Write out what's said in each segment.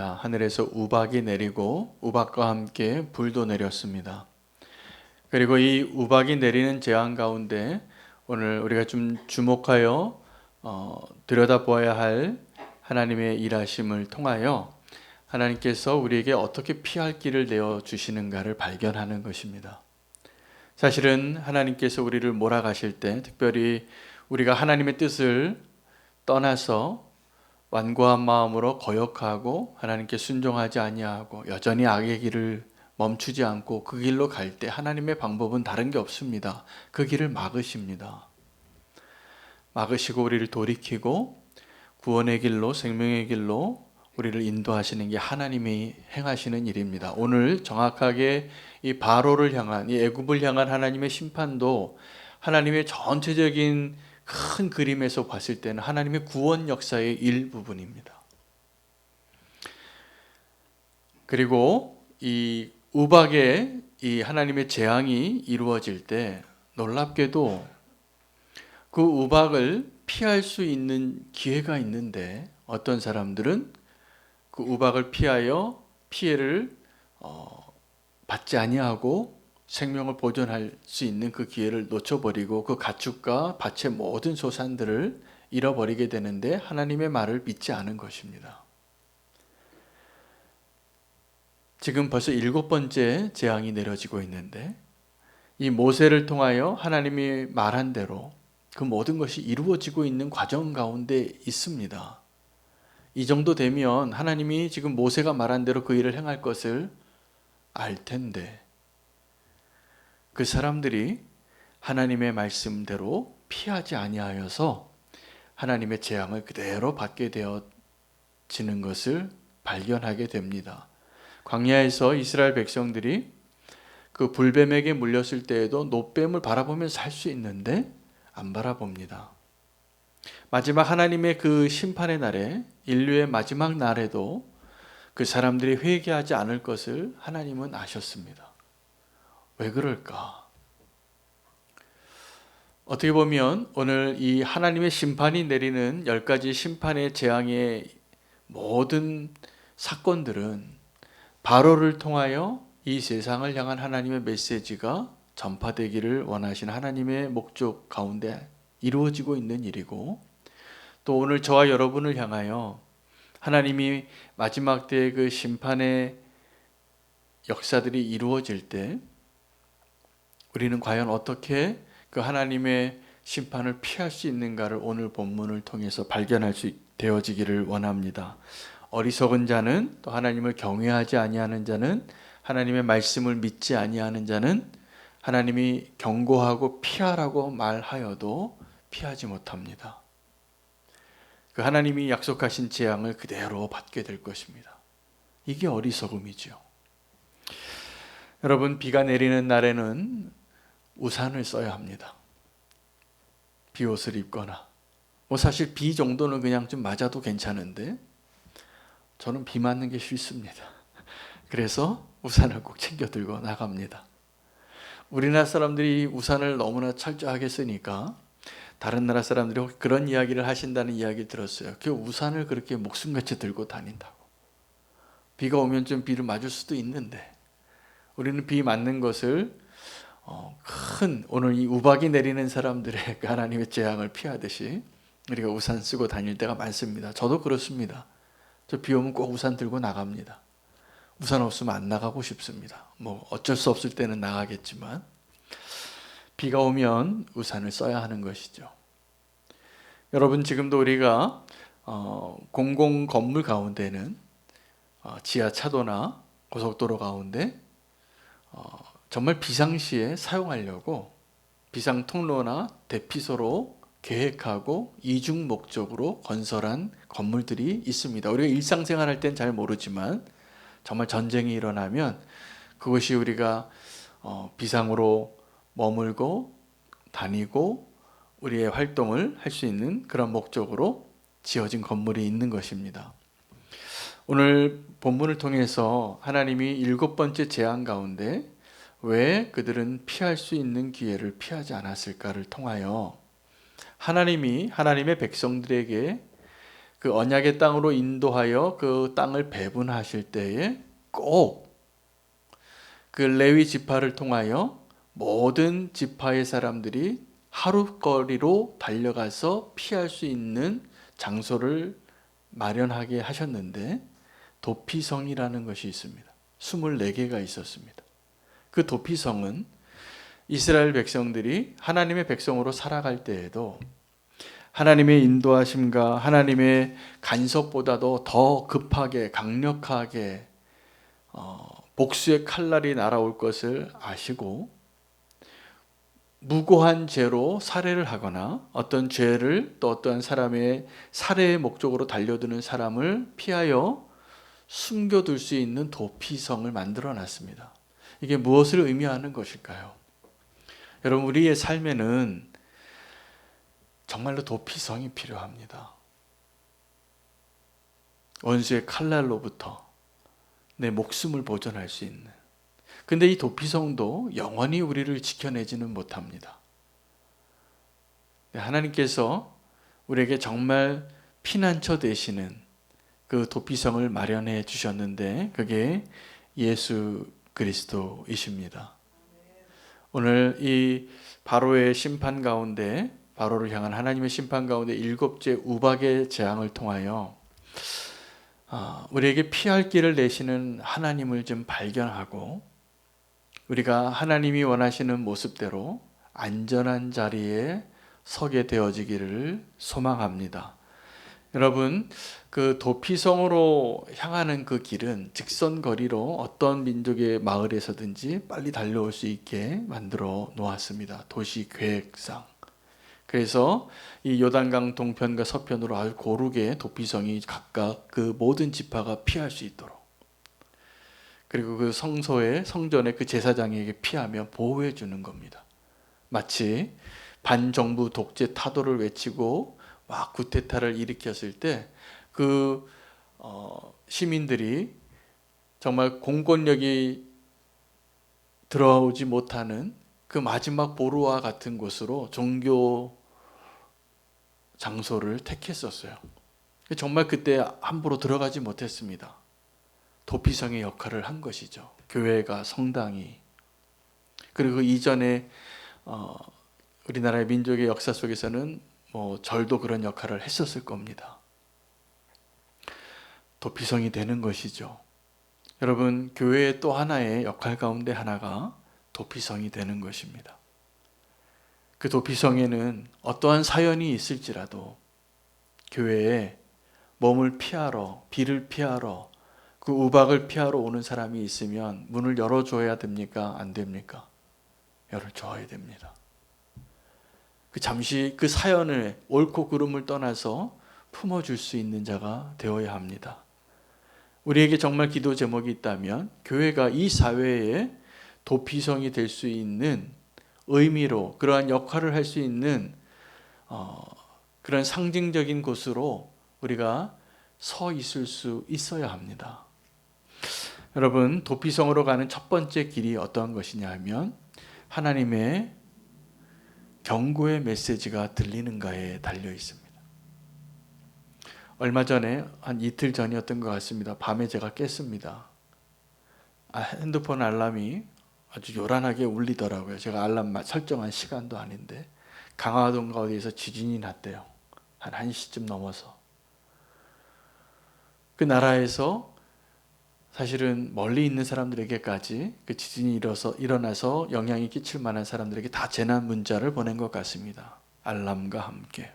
하늘에서 우박이 내리고 우박과 함께 불도 내렸습니다. 그리고 이 우박이 내리는 재앙 가운데 오늘 우리가 좀 주목하여 들여다보아야 할 하나님의 일하심을 통하여 하나님께서 우리에게 어떻게 피할 길을 내어주시는가를 발견하는 것입니다. 사실은 하나님께서 우리를 몰아가실 때, 특별히 우리가 하나님의 뜻을 떠나서 완고한 마음으로 거역하고 하나님께 순종하지 아니하고 여전히 악의 길을 멈추지 않고 그 길로 갈 때 하나님의 방법은 다른 게 없습니다. 그 길을 막으십니다. 막으시고 우리를 돌이키고 구원의 길로, 생명의 길로 우리를 인도하시는 게 하나님이 행하시는 일입니다. 오늘 정확하게 이 바로를 향한, 이 애굽을 향한 하나님의 심판도 하나님의 전체적인 큰 그림에서 봤을 때는 하나님의 구원 역사의 일부분입니다. 그리고 이 우박의 이 하나님의 재앙이 이루어질 때 놀랍게도 그 우박을 피할 수 있는 기회가 있는데 어떤 사람들은 그 우박을 피하여 피해를 받지 아니하고 생명을 보존할 수 있는 그 기회를 놓쳐버리고 그 가축과 밭의 모든 소산들을 잃어버리게 되는데 하나님의 말을 믿지 않은 것입니다. 지금 벌써 7번째 재앙이 내려지고 있는데 이 모세를 통하여 하나님이 말한 대로 그 모든 것이 이루어지고 있는 과정 가운데 있습니다. 이 정도 되면 하나님이 지금 모세가 말한 대로 그 일을 행할 것을 알 텐데 그 사람들이 하나님의 말씀대로 피하지 아니하여서 하나님의 재앙을 그대로 받게 되어지는 것을 발견하게 됩니다. 광야에서 이스라엘 백성들이 그 불뱀에게 물렸을 때에도 노뱀을 바라보면서 살 수 있는데 안 바라봅니다. 마지막 하나님의 그 심판의 날에, 인류의 마지막 날에도 그 사람들이 회개하지 않을 것을 하나님은 아셨습니다. 왜 그럴까? 어떻게 보면 오늘 이 하나님의 심판이 내리는 10가지 심판의 재앙의 모든 사건들은 바로를 통하여 이 세상을 향한 하나님의 메시지가 전파되기를 원하시는 하나님의 목적 가운데 이루어지고 있는 일이고, 또 오늘 저와 여러분을 향하여 하나님이 마지막 때의 그 심판의 역사들이 이루어질 때 우리는 과연 어떻게 그 하나님의 심판을 피할 수 있는가를 오늘 본문을 통해서 발견할 수 되어지기를 원합니다. 어리석은 자는, 또 하나님을 경외하지 아니하는 자는, 하나님의 말씀을 믿지 아니하는 자는 하나님이 경고하고 피하라고 말하여도 피하지 못합니다. 그 하나님이 약속하신 재앙을 그대로 받게 될 것입니다. 이게 어리석음이죠. 여러분, 비가 내리는 날에는 우산을 써야 합니다. 비옷을 입거나, 사실 비 정도는 그냥 좀 맞아도 괜찮은데 저는 비 맞는 게 싫습니다. 그래서 우산을 꼭 챙겨 들고 나갑니다. 우리나라 사람들이 우산을 너무나 철저하게 쓰니까 다른 나라 사람들이 그런 이야기를 하신다는 이야기를 들었어요. 그 우산을 그렇게 목숨같이 들고 다닌다고. 비가 오면 좀 비를 맞을 수도 있는데 우리는 비 맞는 것을 오늘 이 우박이 내리는 사람들의 하나님의 재앙을 피하듯이 우리가 우산 쓰고 다닐 때가 많습니다. 저도 그렇습니다. 저 비 오면 꼭 우산 들고 나갑니다. 우산 없으면 안 나가고 싶습니다. 어쩔 수 없을 때는 나가겠지만 비가 오면 우산을 써야 하는 것이죠. 여러분, 지금도 우리가 공공 건물 가운데는 지하차도나 고속도로 가운데 정말 비상시에 사용하려고 비상 통로나 대피소로 계획하고 이중 목적으로 건설한 건물들이 있습니다. 우리가 일상생활할 땐 잘 모르지만 정말 전쟁이 일어나면 그것이 우리가 비상으로 머물고 다니고 우리의 활동을 할 수 있는 그런 목적으로 지어진 건물이 있는 것입니다. 오늘 본문을 통해서 하나님이 7번째 재앙 가운데 왜 그들은 피할 수 있는 기회를 피하지 않았을까를 통하여 하나님이 하나님의 백성들에게 그 언약의 땅으로 인도하여 그 땅을 배분하실 때에 꼭 그 레위 지파를 통하여 모든 지파의 사람들이 하루거리로 달려가서 피할 수 있는 장소를 마련하게 하셨는데 도피성이라는 것이 있습니다. 24개가 있었습니다. 그 도피성은 이스라엘 백성들이 하나님의 백성으로 살아갈 때에도 하나님의 인도하심과 하나님의 간섭보다도 더 급하게 강력하게 복수의 칼날이 날아올 것을 아시고 무고한 죄로 살해를 하거나 어떤 죄를 또 어떠한 사람의 살해의 목적으로 달려드는 사람을 피하여 숨겨둘 수 있는 도피성을 만들어 놨습니다. 이게 무엇을 의미하는 것일까요? 여러분, 우리의 삶에는 정말로 도피성이 필요합니다. 원수의 칼날로부터 내 목숨을 보존할 수 있는. 근데 이 도피성도 영원히 우리를 지켜내지는 못합니다. 하나님께서 우리에게 정말 피난처 되시는 그 도피성을 마련해 주셨는데 그게 예수 그리스도이십니다. 오늘 이 바로의 심판 가운데, 바로를 향한 하나님의 심판 가운데 7째 우박의 재앙을 통하여 우리에게 피할 길을 내시는 하나님을 좀 발견하고 우리가 하나님이 원하시는 모습대로 안전한 자리에 서게 되어지기를 소망합니다. 여러분, 그 도피성으로 향하는 그 길은 직선거리로 어떤 민족의 마을에서든지 빨리 달려올 수 있게 만들어 놓았습니다. 도시 계획상. 그래서 이 요단강 동편과 서편으로 아주 고르게 도피성이 각각 그 모든 지파가 피할 수 있도록, 그리고 그 성전의 그 제사장에게 피하며 보호해 주는 겁니다. 마치 반정부 독재 타도를 외치고 막 구테타를 일으켰을 때 그 시민들이 정말 공권력이 들어오지 못하는 그 마지막 보루와 같은 곳으로 종교 장소를 택했었어요. 정말 그때 함부로 들어가지 못했습니다. 도피성의 역할을 한 것이죠. 교회가, 성당이. 그리고 그 이전에 우리나라의 민족의 역사 속에서는 절도 그런 역할을 했었을 겁니다. 도피성이 되는 것이죠. 여러분, 교회의 또 하나의 역할 가운데 하나가 도피성이 되는 것입니다. 그 도피성에는 어떠한 사연이 있을지라도 교회에 몸을 피하러, 비를 피하러, 그 우박을 피하러 오는 사람이 있으면 문을 열어줘야 됩니까? 안 됩니까? 열어줘야 됩니다. 잠시 그 사연을 옳고 그름을 떠나서 품어줄 수 있는 자가 되어야 합니다. 우리에게 정말 기도 제목이 있다면 교회가 이 사회에 도피성이 될 수 있는 의미로 그러한 역할을 할 수 있는 그런 상징적인 곳으로 우리가 서 있을 수 있어야 합니다. 여러분, 도피성으로 가는 첫 번째 길이 어떠한 것이냐 하면 하나님의 경고의 메시지가 들리는가에 달려 있습니다. 얼마 전에 한 이틀 전이었던 것 같습니다. 밤에 제가 깼습니다. 핸드폰 알람이 아주 요란하게 울리더라고요. 제가 알람 설정한 시간도 아닌데 강화도인가 어디에서 지진이 났대요. 한 1시쯤 넘어서. 그 나라에서 사실은 멀리 있는 사람들에게까지 그 지진이 일어나서 영향이 끼칠 만한 사람들에게 다 재난 문자를 보낸 것 같습니다. 알람과 함께.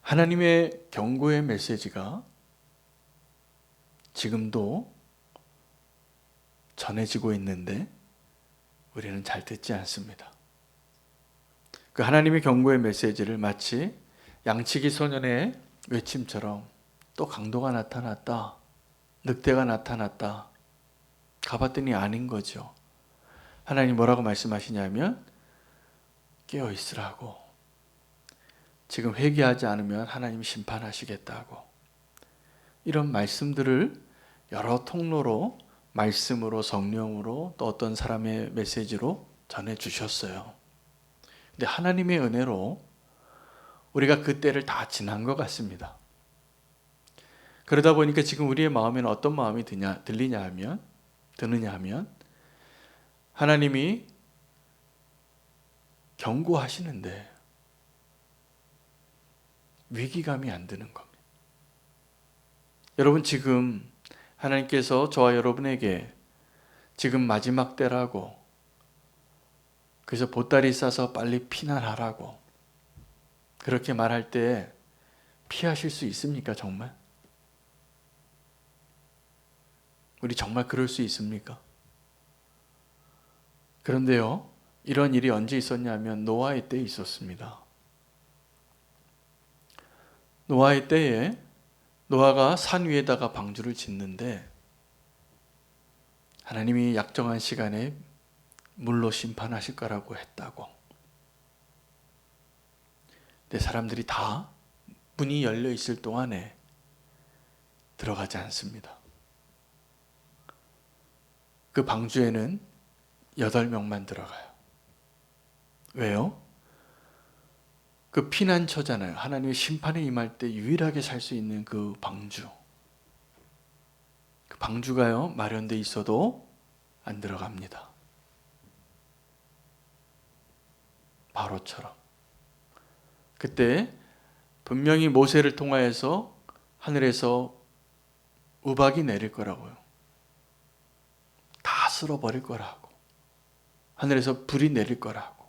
하나님의 경고의 메시지가 지금도 전해지고 있는데 우리는 잘 듣지 않습니다. 그 하나님의 경고의 메시지를 마치 양치기 소년의 외침처럼 또 강도가 나타났다, 늑대가 나타났다, 가봤더니 아닌 거죠. 하나님 뭐라고 말씀하시냐면 깨어 있으라고. 지금 회개하지 않으면 하나님 심판하시겠다고. 이런 말씀들을 여러 통로로, 말씀으로, 성령으로, 또 어떤 사람의 메시지로 전해주셨어요. 근데 하나님의 은혜로 우리가 그 때를 다 지난 것 같습니다. 그러다 보니까 지금 우리의 마음에는 어떤 마음이 드느냐 하면 하나님이 경고하시는데 위기감이 안 드는 겁니다. 여러분, 지금 하나님께서 저와 여러분에게 지금 마지막 때라고, 그래서 보따리 싸서 빨리 피난하라고 그렇게 말할 때 피하실 수 있습니까? 정말? 우리 정말 그럴 수 있습니까? 그런데요, 이런 일이 언제 있었냐면 노아의 때에 있었습니다. 노아의 때에 노아가 산 위에다가 방주를 짓는데 하나님이 약정한 시간에 물로 심판하실 거라고 했다고. 근데 사람들이 다 문이 열려 있을 동안에 들어가지 않습니다. 그 방주에는 8명만 들어가요. 왜요? 그 피난처잖아요. 하나님의 심판에 임할 때 유일하게 살 수 있는 그 방주. 그 방주가요, 마련돼 있어도 안 들어갑니다. 바로처럼. 그때 분명히 모세를 통하여서 하늘에서 우박이 내릴 거라고요. 다 쓸어버릴 거라고. 하늘에서 불이 내릴 거라고.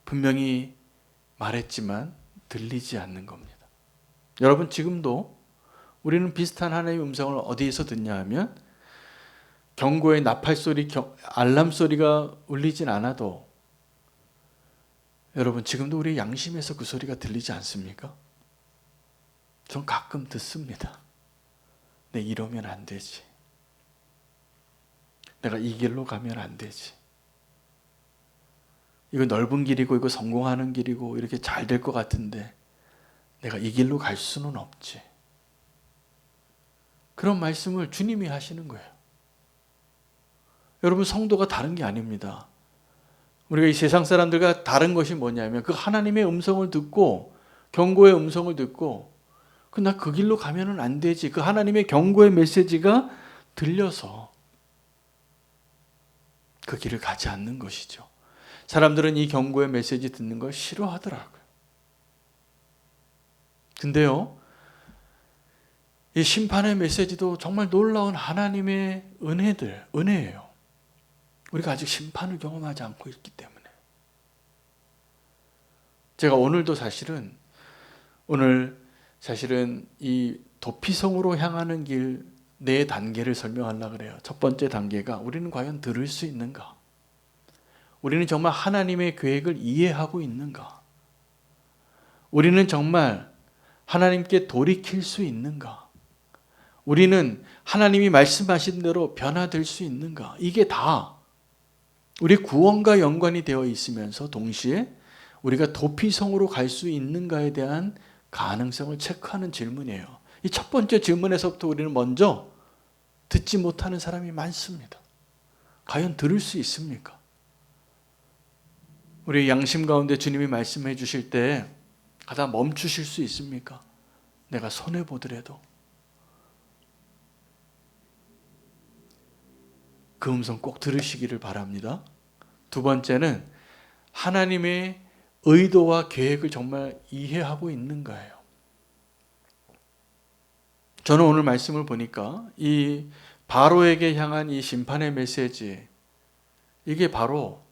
분명히 말했지만 들리지 않는 겁니다. 여러분, 지금도 우리는 비슷한 하나님의 음성을 어디에서 듣냐 하면 경고의 나팔 소리, 알람 소리가 울리진 않아도 여러분, 지금도 우리 양심에서 그 소리가 들리지 않습니까? 전 가끔 듣습니다. 내 이러면 안 되지. 내가 이 길로 가면 안 되지. 이거 넓은 길이고 이거 성공하는 길이고 이렇게 잘 될 것 같은데 내가 이 길로 갈 수는 없지. 그런 말씀을 주님이 하시는 거예요. 여러분, 성도가 다른 게 아닙니다. 우리가 이 세상 사람들과 다른 것이 뭐냐면 그 하나님의 음성을 듣고 경고의 음성을 듣고 나 그 길로 가면은 안 되지. 그 하나님의 경고의 메시지가 들려서 그 길을 가지 않는 것이죠. 사람들은 이 경고의 메시지 듣는 걸 싫어하더라고요. 근데요, 이 심판의 메시지도 정말 놀라운 하나님의 은혜예요. 우리가 아직 심판을 경험하지 않고 있기 때문에. 제가 오늘도 사실은 이 도피성으로 향하는 길 4단계를 설명하려고 그래요. 첫 번째 단계가 우리는 과연 들을 수 있는가? 우리는 정말 하나님의 계획을 이해하고 있는가? 우리는 정말 하나님께 돌이킬 수 있는가? 우리는 하나님이 말씀하신 대로 변화될 수 있는가? 이게 다 우리 구원과 연관이 되어 있으면서 동시에 우리가 도피성으로 갈 수 있는가에 대한 가능성을 체크하는 질문이에요. 이 첫 번째 질문에서부터 우리는 먼저 듣지 못하는 사람이 많습니다. 과연 들을 수 있습니까? 우리 양심 가운데 주님이 말씀해 주실 때 가다 멈추실 수 있습니까? 내가 손해보더라도 그 음성 꼭 들으시기를 바랍니다. 두 번째는 하나님의 의도와 계획을 정말 이해하고 있는가예요. 저는 오늘 말씀을 보니까 이 바로에게 향한 이 심판의 메시지, 이게 바로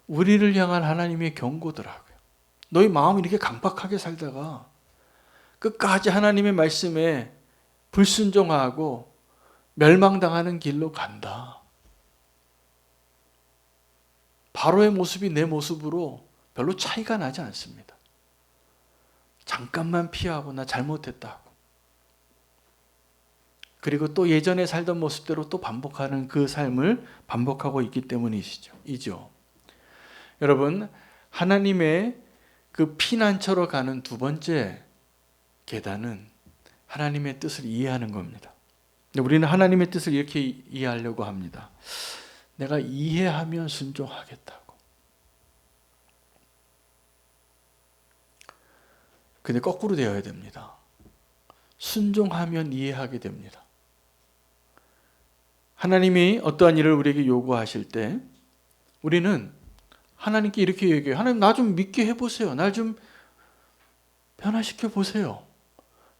우리를 향한 하나님의 경고더라고요. 너희 마음이 이렇게 강박하게 살다가 끝까지 하나님의 말씀에 불순종하고 멸망당하는 길로 간다. 바로의 모습이 내 모습으로 별로 차이가 나지 않습니다. 잠깐만 피하고 나 잘못했다고. 그리고 또 예전에 살던 모습대로 또 반복하는 그 삶을 반복하고 있기 때문이죠. 여러분, 하나님의 그 피난처로 가는 두 번째 계단은 하나님의 뜻을 이해하는 겁니다. 우리는 하나님의 뜻을 이렇게 이해하려고 합니다. 내가 이해하면 순종하겠다고. 근데 거꾸로 되어야 됩니다. 순종하면 이해하게 됩니다. 하나님이 어떠한 일을 우리에게 요구하실 때 우리는 하나님께 이렇게 얘기해요. 하나님, 나 좀 믿게 해보세요. 날 좀 변화시켜 보세요.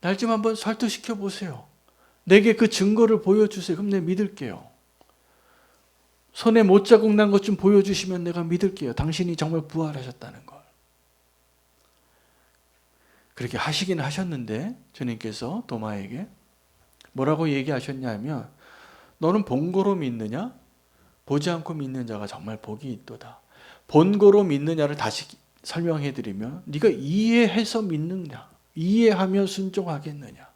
날 좀 한번 설득시켜 보세요. 내게 그 증거를 보여주세요. 그럼 내가 믿을게요. 손에 못자국 난 것 좀 보여주시면 내가 믿을게요. 당신이 정말 부활하셨다는 걸. 그렇게 하시긴 하셨는데 주님께서 도마에게 뭐라고 얘기하셨냐면, 너는 본거로 믿느냐? 보지 않고 믿는 자가 정말 복이 있도다. 본거로 믿느냐를 다시 설명해 드리면, 네가 이해해서 믿느냐? 이해하며 순종하겠느냐?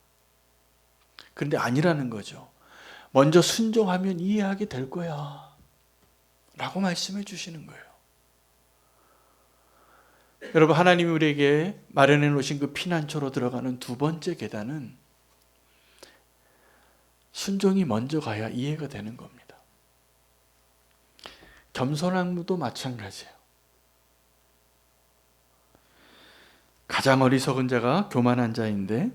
그런데 아니라는 거죠. 먼저 순종하면 이해하게 될 거야 라고 말씀해 주시는 거예요. 여러분, 하나님이 우리에게 마련해 놓으신 그 피난처로 들어가는 두 번째 계단은 순종이 먼저 가야 이해가 되는 겁니다. 겸손함도 마찬가지예요. 가장 어리석은 자가 교만한 자인데,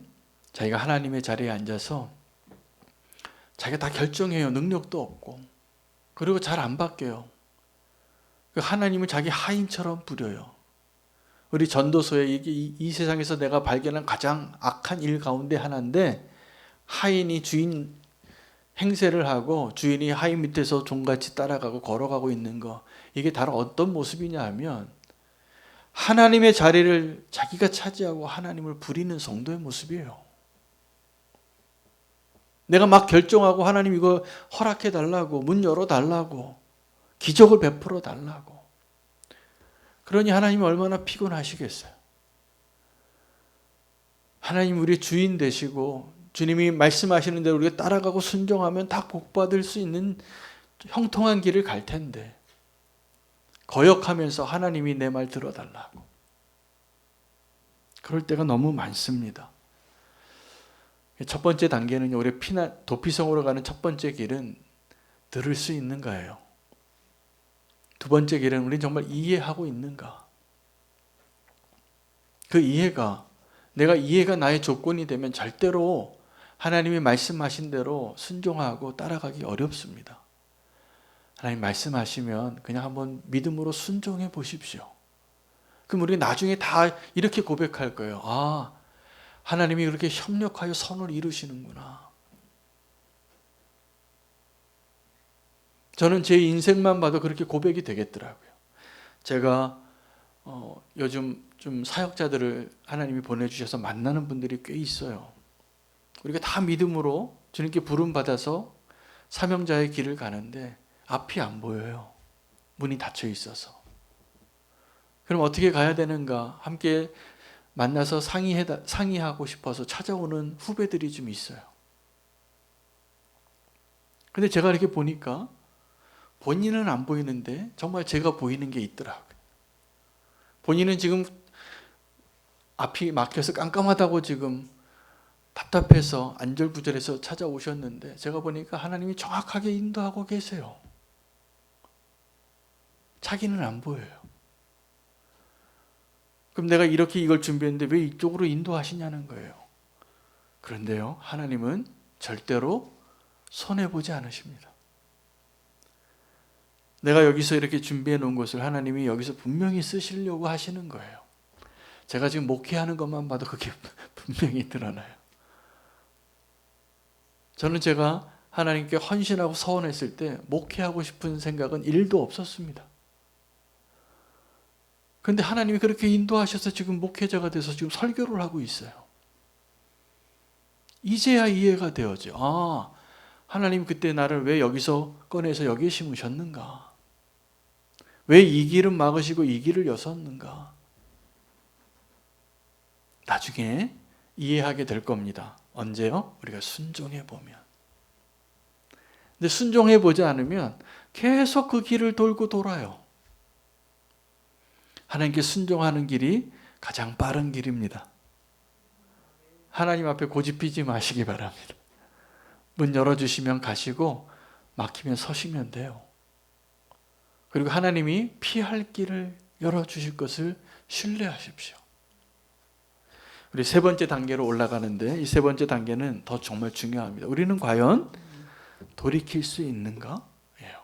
자기가 하나님의 자리에 앉아서 자기가 다 결정해요. 능력도 없고, 그리고 잘 안 바뀌어요. 하나님을 자기 하인처럼 부려요. 우리 전도서에 이 세상에서 내가 발견한 가장 악한 일 가운데 하나인데, 하인이 주인 행세를 하고 주인이 하인 밑에서 종같이 따라가고 걸어가고 있는 거, 이게 다른 어떤 모습이냐 하면 하나님의 자리를 자기가 차지하고 하나님을 부리는 성도의 모습이에요. 내가 막 결정하고 하나님 이거 허락해 달라고, 문 열어 달라고, 기적을 베풀어 달라고. 그러니 하나님이 얼마나 피곤하시겠어요. 하나님 우리 주인 되시고 주님이 말씀하시는 대로 우리가 따라가고 순종하면 다 복받을 수 있는 형통한 길을 갈 텐데, 거역하면서 하나님이 내 말 들어달라고. 그럴 때가 너무 많습니다. 첫 번째 단계는 우리 도피성으로 가는 첫 번째 길은 들을 수 있는가예요. 두 번째 길은 우리는 정말 이해하고 있는가. 그 이해가, 내가 이해가 나의 조건이 되면 절대로 하나님이 말씀하신 대로 순종하고 따라가기 어렵습니다. 하나님 말씀하시면 그냥 한번 믿음으로 순종해 보십시오. 그럼 우리 나중에 다 이렇게 고백할 거예요. 아, 하나님이 그렇게 협력하여 선을 이루시는구나. 저는 제 인생만 봐도 그렇게 고백이 되겠더라고요. 제가 요즘 좀 사역자들을 하나님이 보내주셔서 만나는 분들이 꽤 있어요. 우리가 다 믿음으로 주님께 부름 받아서 사명자의 길을 가는데 앞이 안 보여요. 문이 닫혀 있어서. 그럼 어떻게 가야 되는가? 함께 만나서 상의하고 싶어서 찾아오는 후배들이 좀 있어요. 근데 제가 이렇게 보니까 본인은 안 보이는데 정말 제가 보이는 게 있더라고요. 본인은 지금 앞이 막혀서 깜깜하다고 지금 답답해서 안절부절해서 찾아오셨는데, 제가 보니까 하나님이 정확하게 인도하고 계세요. 자기는 안 보여요. 그럼 내가 이렇게 이걸 준비했는데 왜 이쪽으로 인도하시냐는 거예요. 그런데요, 하나님은 절대로 손해보지 않으십니다. 내가 여기서 이렇게 준비해 놓은 것을 하나님이 여기서 분명히 쓰시려고 하시는 거예요. 제가 지금 목회하는 것만 봐도 그게 분명히 드러나요. 저는 제가 하나님께 헌신하고 서원했을 때 목회하고 싶은 생각은 1도 없었습니다. 그런데 하나님이 그렇게 인도하셔서 지금 목회자가 돼서 지금 설교를 하고 있어요. 이제야 이해가 되어져. 아, 하나님 그때 나를 왜 여기서 꺼내서 여기에 심으셨는가? 왜 이 길은 막으시고 이 길을 여셨는가? 나중에 이해하게 될 겁니다. 언제요? 우리가 순종해 보면. 근데 순종해 보지 않으면 계속 그 길을 돌고 돌아요. 하나님께 순종하는 길이 가장 빠른 길입니다. 하나님 앞에 고집피지 마시기 바랍니다. 문 열어주시면 가시고 막히면 서시면 돼요. 그리고 하나님이 피할 길을 열어주실 것을 신뢰하십시오. 우리 세 번째 단계로 올라가는데 이 세 번째 단계는 더 정말 중요합니다. 우리는 과연 돌이킬 수 있는가? 예요.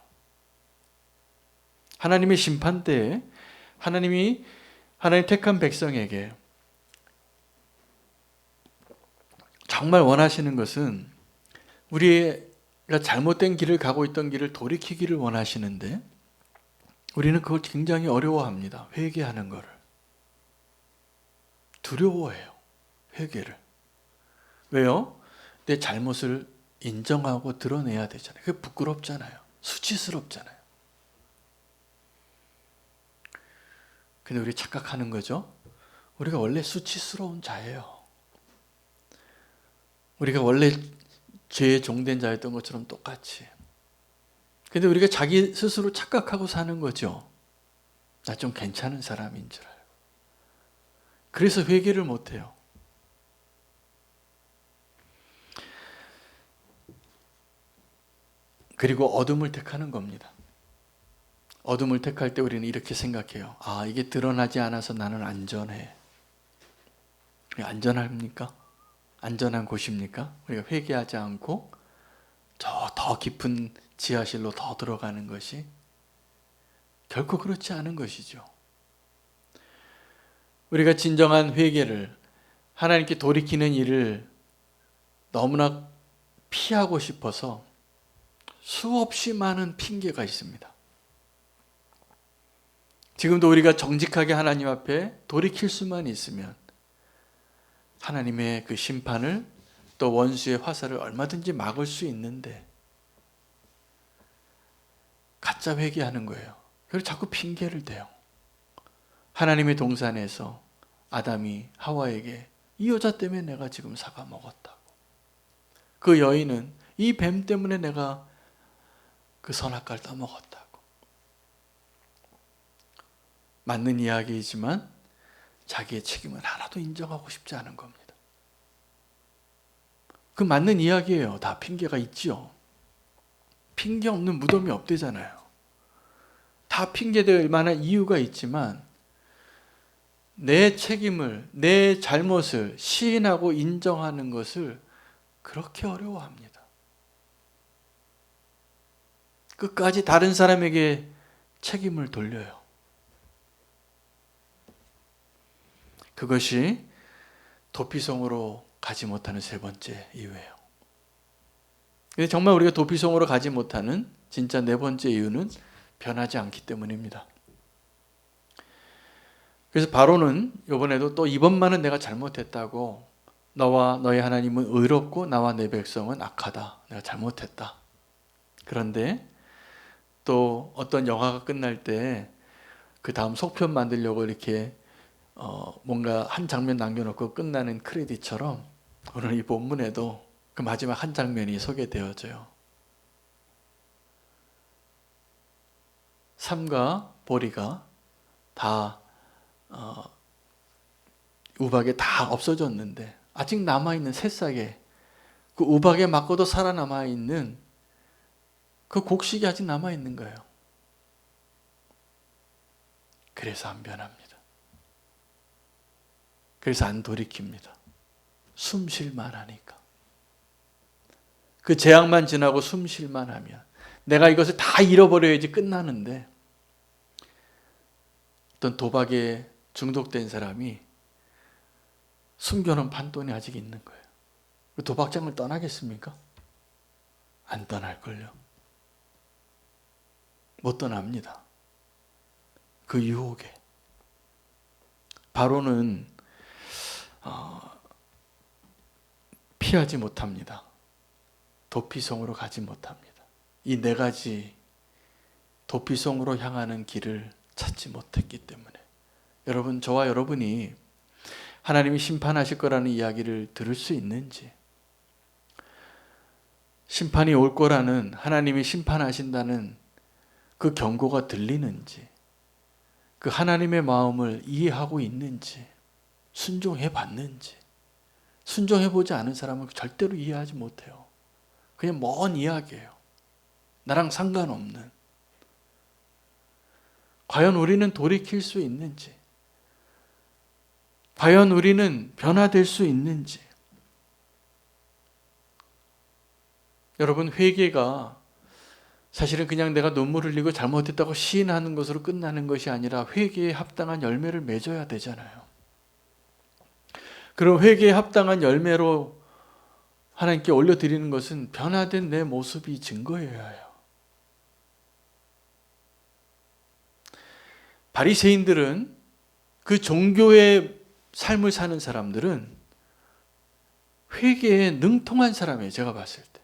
하나님의 심판 때에 하나님 택한 백성에게 정말 원하시는 것은 우리가 잘못된 길을 가고 있던 길을 돌이키기를 원하시는데 우리는 그걸 굉장히 어려워합니다. 회개하는 것을. 두려워해요. 회개를. 왜요? 내 잘못을 인정하고 드러내야 되잖아요. 그게 부끄럽잖아요. 수치스럽잖아요. 근데 우리 착각하는 거죠. 우리가 원래 수치스러운 자예요. 우리가 원래 죄의 종된 자였던 것처럼 똑같이. 근데 우리가 자기 스스로 착각하고 사는 거죠. 나 좀 괜찮은 사람인 줄 알고. 그래서 회개를 못해요. 그리고 어둠을 택하는 겁니다. 어둠을 택할 때 우리는 이렇게 생각해요. 아, 이게 드러나지 않아서 나는 안전해. 안전합니까? 안전한 곳입니까? 우리가 회개하지 않고 저 더 깊은 지하실로 더 들어가는 것이 결코 그렇지 않은 것이죠. 우리가 진정한 회개를 하나님께 돌이키는 일을 너무나 피하고 싶어서 수없이 많은 핑계가 있습니다. 지금도 우리가 정직하게 하나님 앞에 돌이킬 수만 있으면 하나님의 그 심판을 또 원수의 화살을 얼마든지 막을 수 있는데 가짜 회개하는 거예요. 그래서 자꾸 핑계를 대요. 하나님의 동산에서 아담이 하와에게 이 여자 때문에 내가 지금 사과 먹었다고. 그 여인은 이 뱀 때문에 내가 그 선악과를 따먹었다고. 맞는 이야기이지만 자기의 책임을 하나도 인정하고 싶지 않은 겁니다. 그 맞는 이야기예요. 다 핑계가 있지요. 핑계 없는 무덤이 없대잖아요. 다 핑계될 만한 이유가 있지만 내 책임을, 내 잘못을 시인하고 인정하는 것을 그렇게 어려워합니다. 끝까지 다른 사람에게 책임을 돌려요. 그것이 도피성으로 가지 못하는 세 번째 이유예요. 근데 정말 우리가 도피성으로 가지 못하는 진짜 네 번째 이유는 변하지 않기 때문입니다. 그래서 바로는 이번에도 또 이번만은 내가 잘못했다고, 너와 너의 하나님은 의롭고 나와 내 백성은 악하다. 내가 잘못했다. 그런데 또 어떤 영화가 끝날 때 그 다음 속편 만들려고 이렇게 뭔가 한 장면 남겨놓고 끝나는 크레딧처럼 오늘 이 본문에도 그 마지막 한 장면이 소개되어져요. 삼과 보리가 다 우박에 다 없어졌는데 아직 남아있는 새싹에 그 우박에 맞고도 살아남아있는 그 곡식이 아직 남아있는 거예요. 그래서 안 변합니다. 그래서 안 돌이킵니다. 숨 쉴만 하니까. 그 재앙만 지나고 숨 쉴만 하면 내가 이것을 다 잃어버려야지 끝나는데 어떤 도박에 중독된 사람이 숨겨놓은 판돈이 아직 있는 거예요. 그 도박장을 떠나겠습니까? 안 떠날걸요. 못 떠납니다. 그 유혹에. 바로는 피하지 못합니다. 도피성으로 가지 못합니다. 이 네 가지 도피성으로 향하는 길을 찾지 못했기 때문에 여러분, 저와 여러분이 하나님이 심판하실 거라는 이야기를 들을 수 있는지, 심판이 올 거라는, 하나님이 심판하신다는 그 경고가 들리는지, 그 하나님의 마음을 이해하고 있는지, 순종해 봤는지. 순종해 보지 않은 사람은 절대로 이해하지 못해요. 그냥 먼 이야기예요. 나랑 상관없는. 과연 우리는 돌이킬 수 있는지, 과연 우리는 변화될 수 있는지. 여러분, 회개가 사실은 그냥 내가 눈물 흘리고 잘못했다고 시인하는 것으로 끝나는 것이 아니라 회개에 합당한 열매를 맺어야 되잖아요. 그럼 회개에 합당한 열매로 하나님께 올려드리는 것은 변화된 내 모습이 증거여야 해요. 바리새인들은, 그 종교의 삶을 사는 사람들은 회개에 능통한 사람이에요. 제가 봤을 때.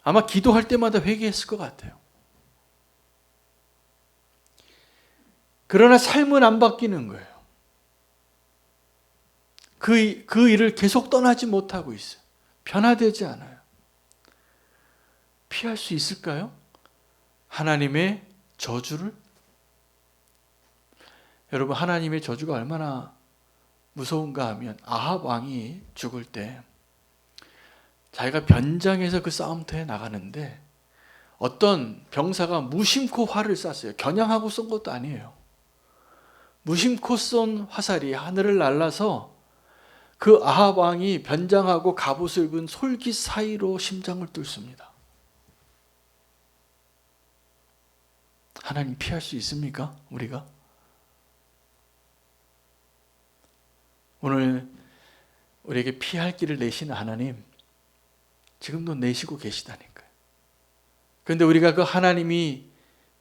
아마 기도할 때마다 회개했을 것 같아요. 그러나 삶은 안 바뀌는 거예요. 그 일을 계속 떠나지 못하고 있어요. 변화되지 않아요. 피할 수 있을까요? 하나님의 저주를? 여러분, 하나님의 저주가 얼마나 무서운가 하면 아합 왕이 죽을 때 자기가 변장해서 그 싸움터에 나가는데 어떤 병사가 무심코 활을 쐈어요. 겨냥하고 쏜 것도 아니에요. 무심코 쏜 화살이 하늘을 날라서 그 아합 왕이 변장하고 갑옷을 입은 솔깃 사이로 심장을 뚫습니다. 하나님 피할 수 있습니까? 우리가? 오늘 우리에게 피할 길을 내시는 하나님, 지금도 내시고 계시다니까요. 그런데 우리가 그 하나님이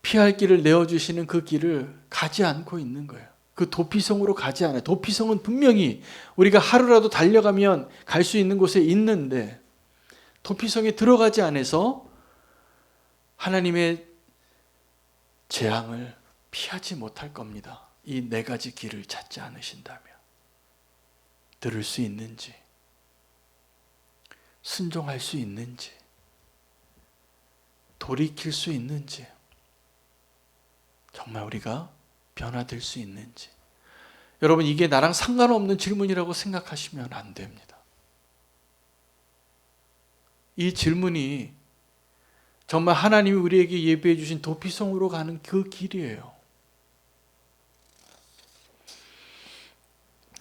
피할 길을 내어주시는 그 길을 가지 않고 있는 거예요. 그 도피성으로 가지 않아요. 도피성은 분명히 우리가 하루라도 달려가면 갈 수 있는 곳에 있는데 도피성에 들어가지 않아서 하나님의 재앙을 피하지 못할 겁니다. 이 네 가지 길을 찾지 않으신다면. 들을 수 있는지, 순종할 수 있는지, 돌이킬 수 있는지, 정말 우리가 변화될 수 있는지. 여러분, 이게 나랑 상관없는 질문이라고 생각하시면 안 됩니다. 이 질문이 정말 하나님이 우리에게 예비해 주신 도피성으로 가는 그 길이에요.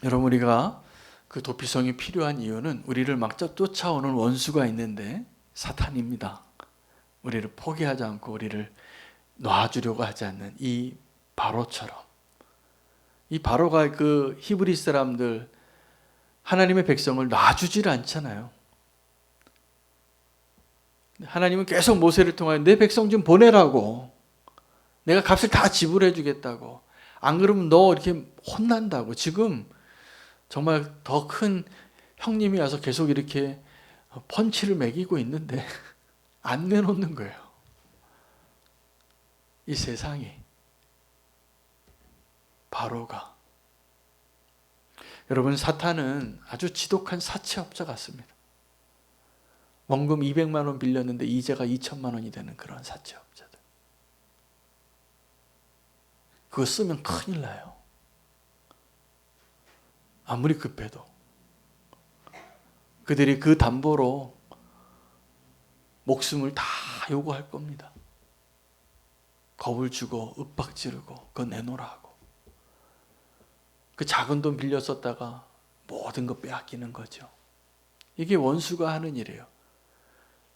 여러분, 우리가 그 도피성이 필요한 이유는 우리를 막 쫓아오는 원수가 있는데 사탄입니다. 우리를 포기하지 않고 우리를 놔주려고 하지 않는 이 바로처럼. 이 바로가 그 히브리 사람들, 하나님의 백성을 놔주질 않잖아요. 하나님은 계속 모세를 통하여 내 백성 좀 보내라고, 내가 값을 다 지불해 주겠다고, 안 그러면 너 이렇게 혼난다고. 지금 정말 더 큰 형님이 와서 계속 이렇게 펀치를 매기고 있는데 안 내놓는 거예요. 이 세상이, 바로가. 여러분, 사탄은 아주 지독한 사채업자 같습니다. 원금 200만 원 빌렸는데 이자가 2천만 원이 되는 그런 사채업자들. 그거 쓰면 큰일 나요. 아무리 급해도. 그들이 그 담보로 목숨을 다 요구할 겁니다. 겁을 주고 윽박 지르고 그거 내놓으라 하고. 그 작은 돈 빌려 썼다가 모든 거 빼앗기는 거죠. 이게 원수가 하는 일이에요.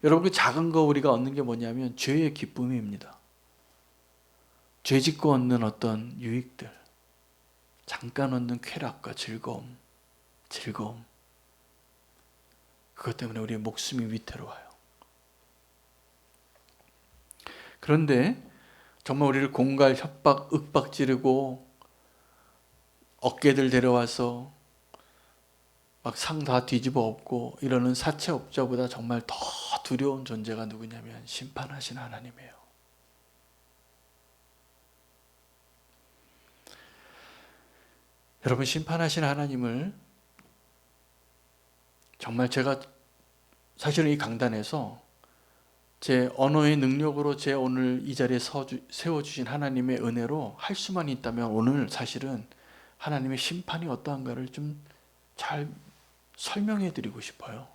여러분, 그 작은 거 우리가 얻는 게 뭐냐면 죄의 기쁨입니다. 죄 짓고 얻는 어떤 유익들, 잠깐 얻는 쾌락과 즐거움. 그것 때문에 우리의 목숨이 위태로워요. 그런데 정말 우리를 공갈, 협박, 윽박 지르고 어깨들 데려와서 막 상 다 뒤집어 엎고 이러는 사채업자보다 정말 더 두려운 존재가 누구냐면 심판하신 하나님이에요. 여러분, 심판하신 하나님을 정말 제가 사실은 이 강단에서 제 언어의 능력으로 제 오늘 이 자리에 세워주신 하나님의 은혜로 할 수만 있다면 오늘 사실은 하나님의 심판이 어떠한가를 좀 잘 설명해 드리고 싶어요.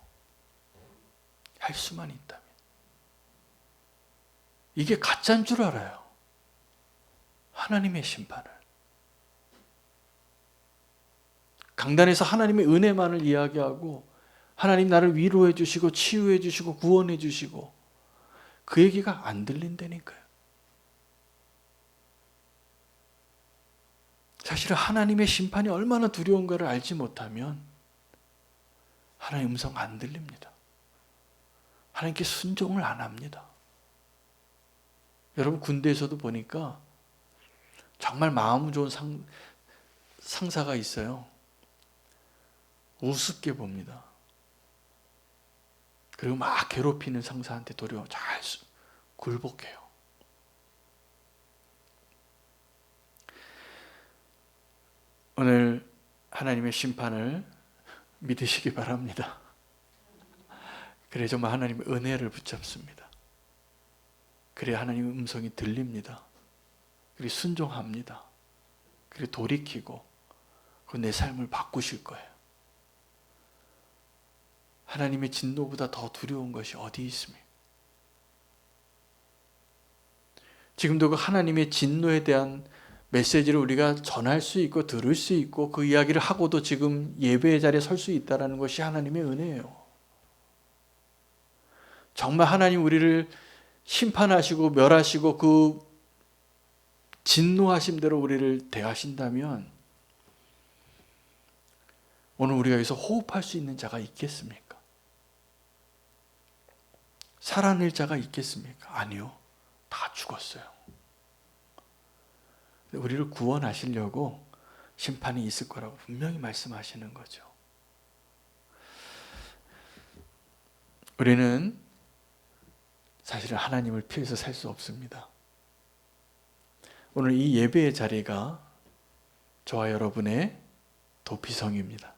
할 수만 있다면. 이게 가짜인 줄 알아요. 하나님의 심판을. 강단에서 하나님의 은혜만을 이야기하고 하나님 나를 위로해 주시고 치유해 주시고 구원해 주시고 그 얘기가 안 들린다니까요. 사실은 하나님의 심판이 얼마나 두려운가를 알지 못하면 하나님 음성 안 들립니다. 하나님께 순종을 안 합니다. 여러분 군대에서도 보니까 정말 마음 좋은 상사가 있어요. 우습게 봅니다. 그리고 막 괴롭히는 상사한테 도리어 잘 굴복해요. 오늘 하나님의 심판을 믿으시기 바랍니다. 그래 정말 하나님의 은혜를 붙잡습니다. 그래 하나님의 음성이 들립니다. 그래 순종합니다. 그래 돌이키고 내 삶을 바꾸실 거예요. 하나님의 진노보다 더 두려운 것이 어디 있습니까? 지금도 그 하나님의 진노에 대한 메시지를 우리가 전할 수 있고 들을 수 있고 그 이야기를 하고도 지금 예배의 자리에 설 수 있다는 것이 하나님의 은혜예요. 정말 하나님 우리를 심판하시고 멸하시고 그 진노하심대로 우리를 대하신다면 오늘 우리가 여기서 호흡할 수 있는 자가 있겠습니까? 살아낼 자가 있겠습니까? 아니요. 다 죽었어요. 우리를 구원하시려고 심판이 있을 거라고 분명히 말씀하시는 거죠. 우리는 사실은 하나님을 피해서 살 수 없습니다. 오늘 이 예배의 자리가 저와 여러분의 도피성입니다.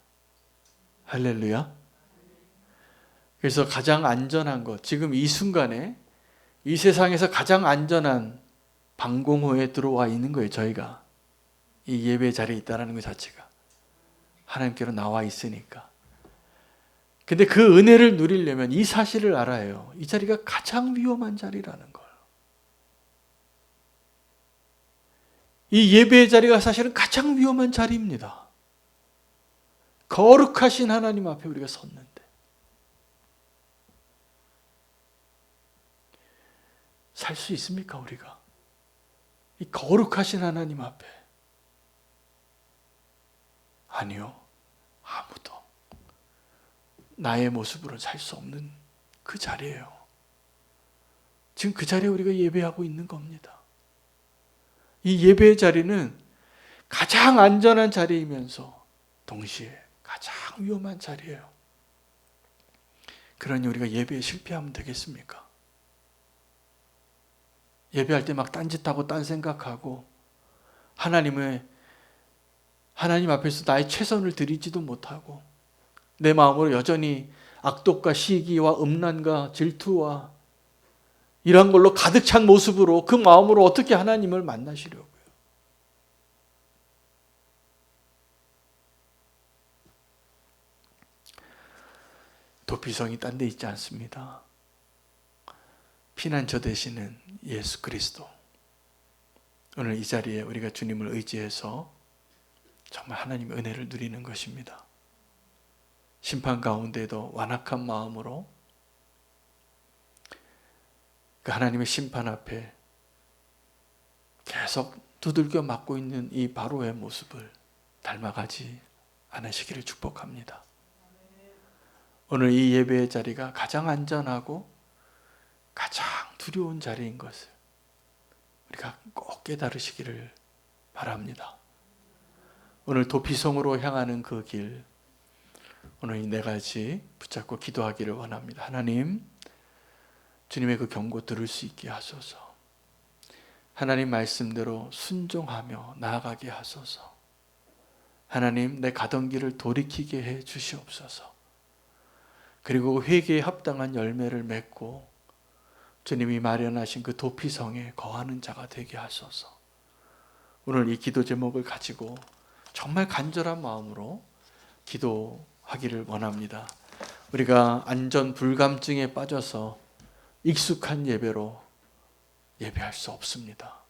할렐루야. 그래서 가장 안전한 것, 지금 이 순간에 이 세상에서 가장 안전한 방공호에 들어와 있는 거예요. 저희가 이 예배 자리에 있다는 것 자체가 하나님께로 나와 있으니까. 근데 그 은혜를 누리려면 이 사실을 알아야 해요. 이 자리가 가장 위험한 자리라는 걸. 이 예배의 자리가 사실은 가장 위험한 자리입니다. 거룩하신 하나님 앞에 우리가 섰는데 살 수 있습니까 우리가? 이 거룩하신 하나님 앞에. 아니요. 아무도 나의 모습으로 살 수 없는 그 자리예요. 지금 그 자리에 우리가 예배하고 있는 겁니다. 이 예배의 자리는 가장 안전한 자리이면서 동시에 가장 위험한 자리예요. 그러니 우리가 예배에 실패하면 되겠습니까? 예배할 때 막 딴짓하고 딴 생각하고 하나님 앞에서 나의 최선을 드리지도 못하고 내 마음으로 여전히 악독과 시기와 음란과 질투와 이런 걸로 가득 찬 모습으로 그 마음으로 어떻게 하나님을 만나시려고요? 도피성이 딴 데 있지 않습니다. 피난처 되시는 예수 그리스도. 오늘 이 자리에 우리가 주님을 의지해서 정말 하나님의 은혜를 누리는 것입니다. 심판 가운데도 완악한 마음으로 그 하나님의 심판 앞에 계속 두들겨 맞고 있는 이 바로의 모습을 닮아가지 않으시기를 축복합니다. 오늘 이 예배의 자리가 가장 안전하고 가장 두려운 자리인 것을 우리가 꼭 깨달으시기를 바랍니다. 오늘 도피성으로 향하는 그 길, 오늘 이 네 가지 붙잡고 기도하기를 원합니다. 하나님, 주님의 그 경고 들을 수 있게 하소서. 하나님 말씀대로 순종하며 나아가게 하소서. 하나님, 내 가던 길을 돌이키게 해 주시옵소서. 그리고 회개에 합당한 열매를 맺고 주님이 마련하신 그 도피성에 거하는 자가 되게 하소서. 오늘 이 기도 제목을 가지고 정말 간절한 마음으로 기도하기를 원합니다. 우리가 안전 불감증에 빠져서 익숙한 예배로 예배할 수 없습니다.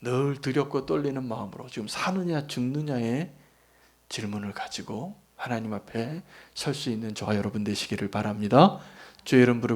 늘 두렵고 떨리는 마음으로 지금 사느냐 죽느냐의 질문을 가지고 하나님 앞에 설 수 있는 저와 여러분 되시기를 바랍니다. 주의 이름 부르고